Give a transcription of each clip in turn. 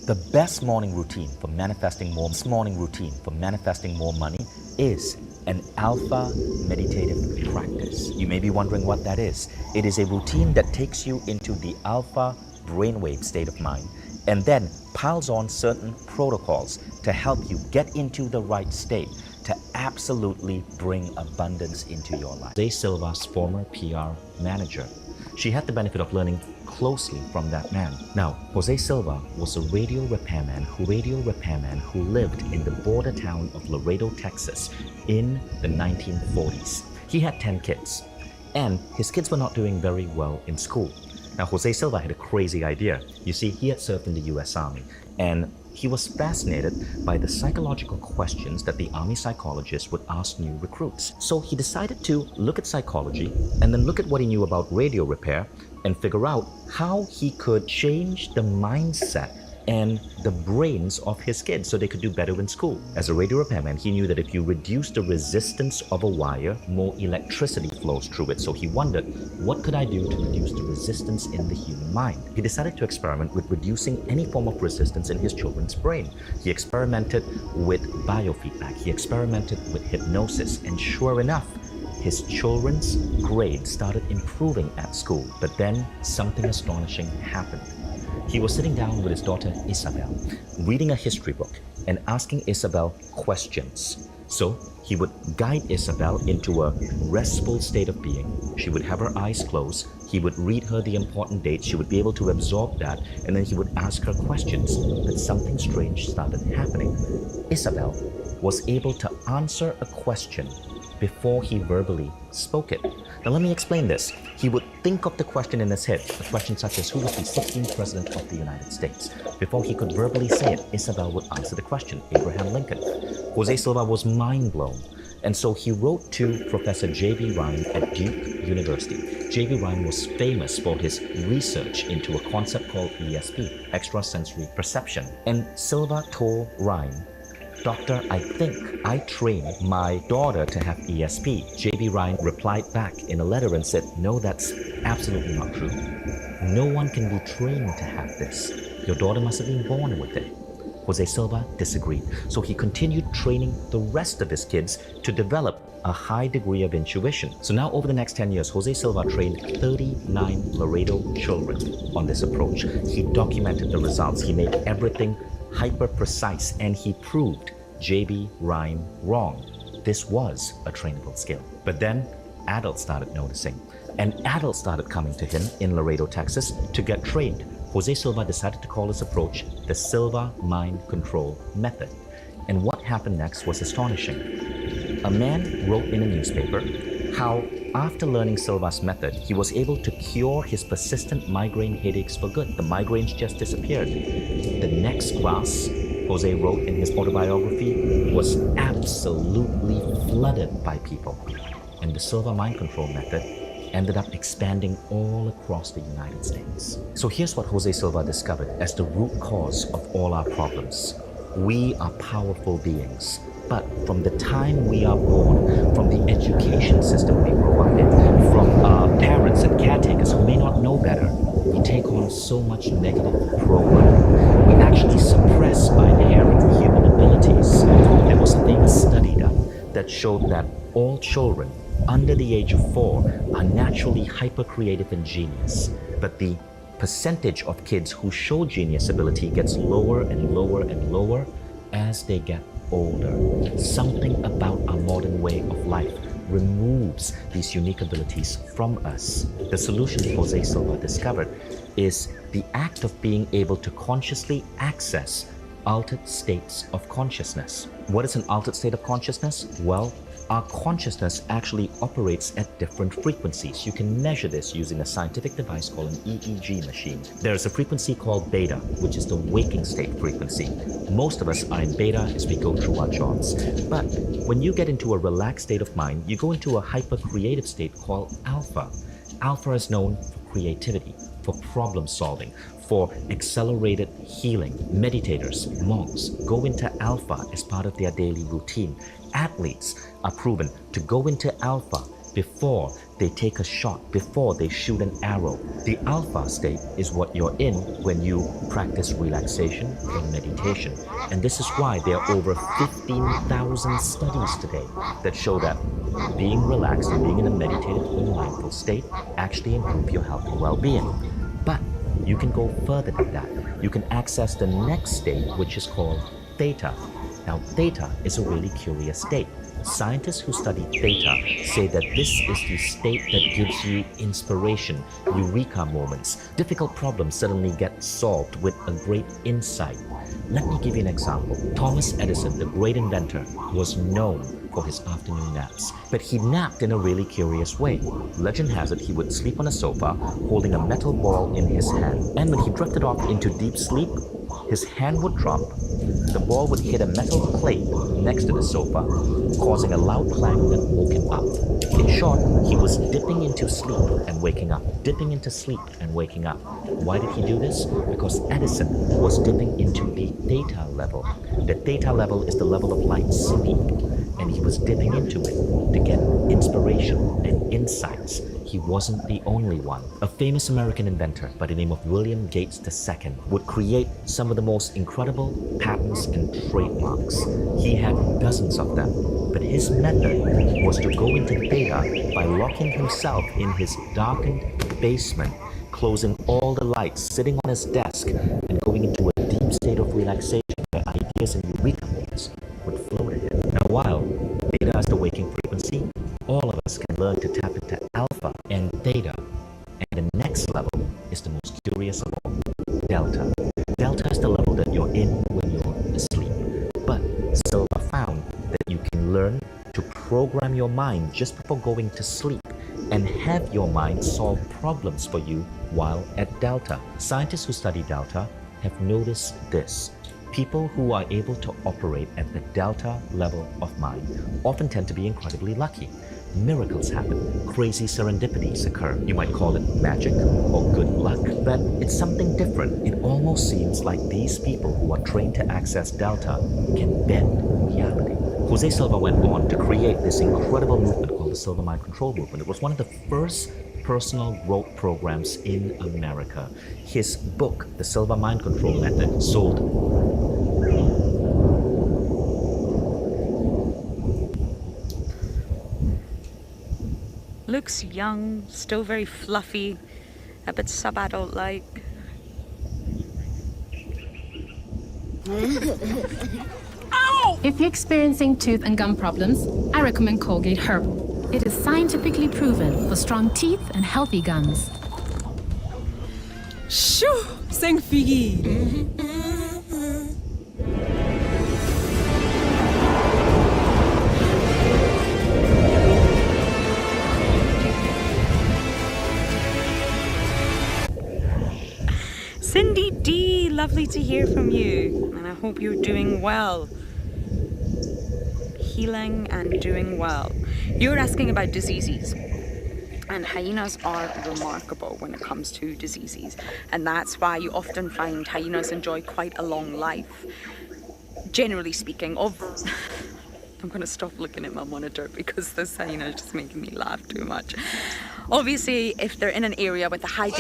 The best morning routine for manifesting more money is an alpha meditative practice. You may be wondering what that is. It is a routine that takes you into the alpha brainwave state of mind and then piles on certain protocols to help you get into the right state to absolutely bring abundance into your life. Jose Silva's former PR manager. She had the benefit of learning closely from that man. Now, Jose Silva was a radio repairman who lived in the border town of Laredo, Texas in the 1940s. He had 10 kids, and his kids were not doing very well in school. Now, Jose Silva had a crazy idea. You see, he had served in the US Army, and he was fascinated by the psychological questions that the Army psychologists would ask new recruits. So he decided to look at psychology and then look at what he knew about radio repair and figure out how he could change the mindset and the brains of his kids so they could do better in school. As a radio repairman, he knew that if you reduce the resistance of a wire, more electricity flows through it. So he wondered, what could I do to reduce the resistance in the human mind? He decided to experiment with reducing any form of resistance in his children's brain. He experimented with biofeedback. He experimented with hypnosis. And sure enough, his children's grades started improving at school. But then something astonishing happened. He was sitting down with his daughter Isabel, reading a history book and asking Isabel questions. So he would guide Isabel into a restful state of being. She would have her eyes closed. He would read her the important dates. She would be able to absorb that, and then he would ask her questions. But something strange started happening. Isabel was able to answer a question before he verbally spoke it. Now let me explain this. He would think of the question in his head, a question such as, who was the 16th president of the United States? Before he could verbally say it, Isabel would answer the question, Abraham Lincoln. Jose Silva was mind blown. And so he wrote to Professor J.B. Ryan at Duke University. J.B. Ryan was famous for his research into a concept called ESP, extrasensory perception. And Silva told Ryan, Doctor, I think I trained my daughter to have ESP. J.B. Ryan replied back in a letter and said, no, that's absolutely not true. No one can be trained to have this. Your daughter must have been born with it. Jose Silva disagreed, so he continued training the rest of his kids to develop a high degree of intuition. So now over the next 10 years, Jose Silva trained 39 Laredo children on this approach. He documented the results. He made everything hyper precise, and he proved J.B. Ryan wrong. This was a trainable skill. But then adults started noticing, and adults started coming to him in Laredo, Texas to get trained. Jose Silva decided to call his approach the Silva Mind Control Method. And what happened next was astonishing. A man wrote in a newspaper how after learning Silva's method, he was able to cure his persistent migraine headaches for good. The migraines just disappeared. The next class, Jose wrote in his autobiography, was absolutely flooded by people. And the Silva Mind Control Method ended up expanding all across the United States. So here's what Jose Silva discovered as the root cause of all our problems. We are powerful beings. But from the time we are born, from the education system we grow up in, from our parents and caretakers who may not know better, we take on so much negative programming. We actually suppress our inherent human abilities. There was a famous study done that showed that all children under the age of 4 are naturally hyper-creative and genius. But the percentage of kids who show genius ability gets lower and lower and lower as they get older. Something about our modern way of life removes these unique abilities from us. The solution Jose Silva discovered is the act of being able to consciously access altered states of consciousness. What is an altered state of consciousness? Well, our consciousness actually operates at different frequencies. You can measure this using a scientific device called an EEG machine. There is a frequency called beta, which is the waking state frequency. Most of us are in beta as we go through our jobs. But when you get into a relaxed state of mind, you go into a hyper-creative state called alpha. Alpha is known for creativity, for problem solving, for accelerated healing. Meditators, monks go into alpha as part of their daily routine. Athletes are proven to go into alpha before they take a shot, before they shoot an arrow. The alpha state is what you're in when you practice relaxation or meditation. And this is why there are over 15,000 studies today that show that being relaxed and being in a meditative or mindful state actually improve your health and well-being. But you can go further than that. You can access the next state, which is called theta. Now, theta is a really curious state. Scientists who study theta say that this is the state that gives you inspiration, eureka moments. Difficult problems suddenly get solved with a great insight. Let me give you an example. Thomas Edison, the great inventor, was known for his afternoon naps, but he napped in a really curious way. Legend has it he would sleep on a sofa holding a metal ball in his hand, and when he drifted off into deep sleep, his hand would drop, the ball would hit a metal plate next to the sofa, causing a loud clang that woke him up. In short, he was dipping into sleep and waking up, dipping into sleep and waking up. Why did he do this? Because Edison was dipping into the theta level. The theta level is the level of light sleep, and he was dipping into it to get inspiration and insights. He wasn't the only one. A famous American inventor by the name of William Gates II would create some of the most incredible patents and trademarks. He had dozens of them, but his method was to go into theta by locking himself in his darkened basement, closing all the lights, sitting on his desk, and going into a deep state of relaxation where ideas and eureka moments would flow to him. Now, while theta is the waking frequency, all of us can learn to tap into alpha and theta. And the next level is the most curious of all, delta. Delta is the level that you're in when you're asleep. But Silva found that you can learn to program your mind just before going to sleep and have your mind solve problems for you while at delta. Scientists who study delta have noticed this. People who are able to operate at the delta level of mind often tend to be incredibly lucky. Miracles happen, crazy serendipities occur. You might call it magic or good luck, but it's something different. It almost seems like these people who are trained to access delta can bend reality. Jose Silva went on to create this incredible movement called the Silva Mind Control Movement. It was one of the first personal growth programs in America. His book, The Silva Mind Control Method, sold looks young, still very fluffy, a bit sub-adult-like. If you're experiencing tooth and gum problems, I recommend Colgate Herbal. It is scientifically proven for strong teeth and healthy gums. Shoo! Sing figi! Cindy D, lovely to hear from you, and I hope you're doing well. Healing and doing well. You're asking about diseases, and hyenas are remarkable when it comes to diseases, and that's why you often find hyenas enjoy quite a long life. Generally speaking, I'm going to stop looking at my monitor because this hyena is just making me laugh too much. Obviously, if they're in an area with a high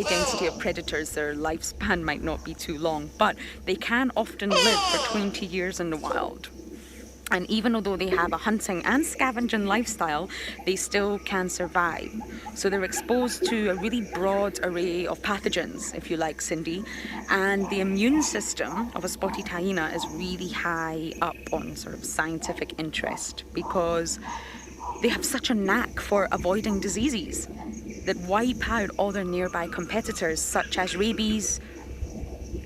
density of predators, their lifespan might not be too long, but they can often live for 20 years in the wild. And even although they have a hunting and scavenging lifestyle, they still can survive. So they're exposed to a really broad array of pathogens, if you like, Cindy. And the immune system of a spotted hyena is really high up on sort of scientific interest because they have such a knack for avoiding diseases that wipe out all their nearby competitors, such as rabies,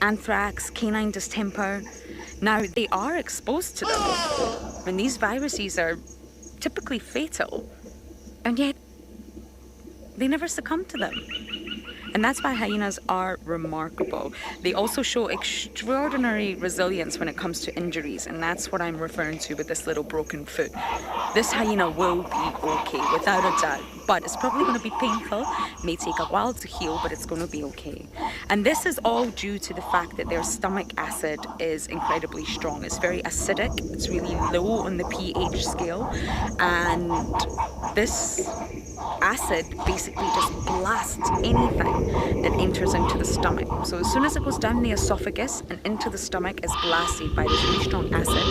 anthrax, canine distemper. Now, they are exposed to them, and these viruses are typically fatal, and yet they never succumb to them. And that's why hyenas are remarkable. They also show extraordinary resilience when it comes to injuries, and that's what I'm referring to with this little broken foot. This hyena will be okay, without a doubt, but it's probably going to be painful. It may take a while to heal, but it's going to be okay. And this is all due to the fact that their stomach acid is incredibly strong. It's very acidic, it's really low on the pH scale, and this acid basically just blasts anything that enters into the stomach. So as soon as it goes down the esophagus and into the stomach, it's blasted by this really strong acid,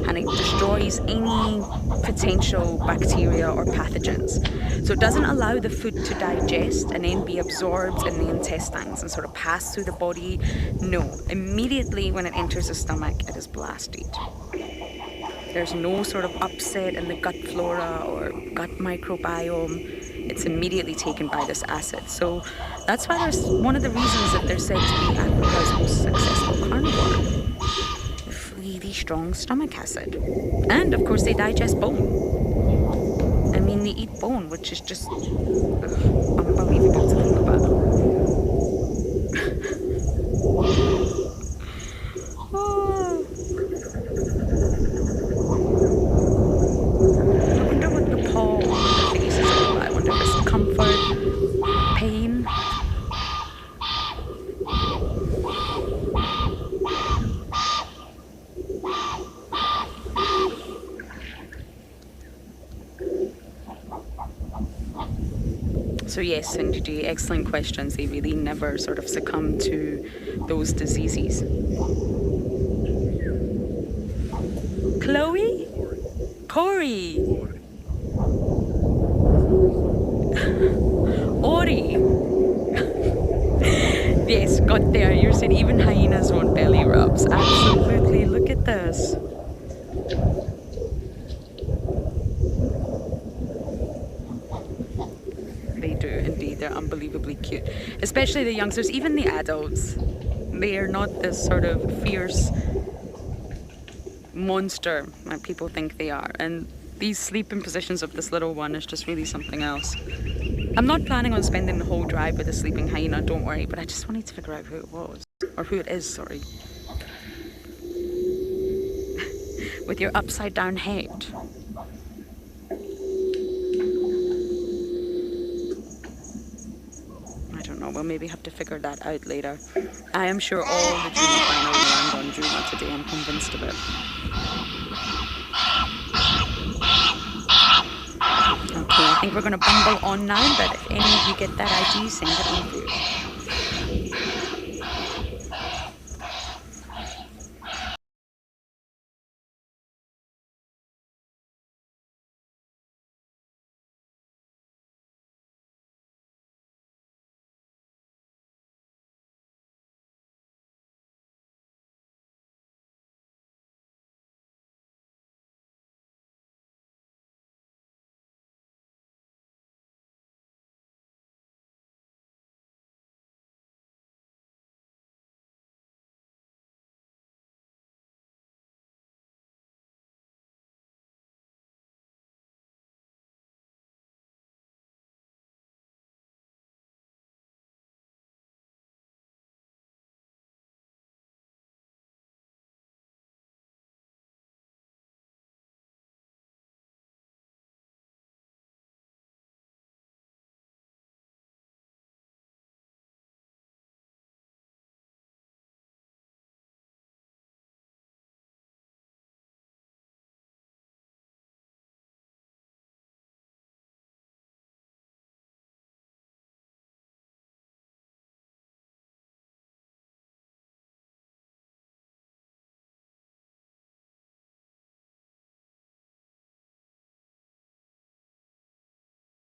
and it destroys any potential bacteria or pathogens. So it doesn't allow the food to digest and then be absorbed in the intestines and sort of pass through the body. No, immediately when it enters the stomach, it is blasted. There's no sort of upset in the gut flora or gut microbiome. It's immediately taken by this acid. So that's why there's one of the reasons that they're said to be Africa's most successful carnivore. With really strong stomach acid. And of course they digest bone. I mean, they eat bone, which is just unbelievable to think about. Oh. I wonder what the paw on the face is all about. I wonder if it's comfort, pain. So yes, Cindy, excellent questions. They really never sort of succumb to those diseases. Chloe? Corey? Ori? Yes, got there. You're saying even hyenas want belly rubs. Absolutely. Look at this. They do indeed. They're unbelievably cute. Especially the youngsters, even the adults. They are not this sort of fierce monster like people think they are. And these sleeping positions of this little one is just really something else. I'm not planning on spending the whole drive with a sleeping hyena, don't worry, but I just wanted to figure out who it was. Or who it is, sorry. With your upside down head. I don't know, we'll maybe have to figure that out later. I am sure all the Djuma final will land on Djuma today, I'm convinced of it. Okay, I think we're going to bumble on now, but if any of you get that ID, send it on through.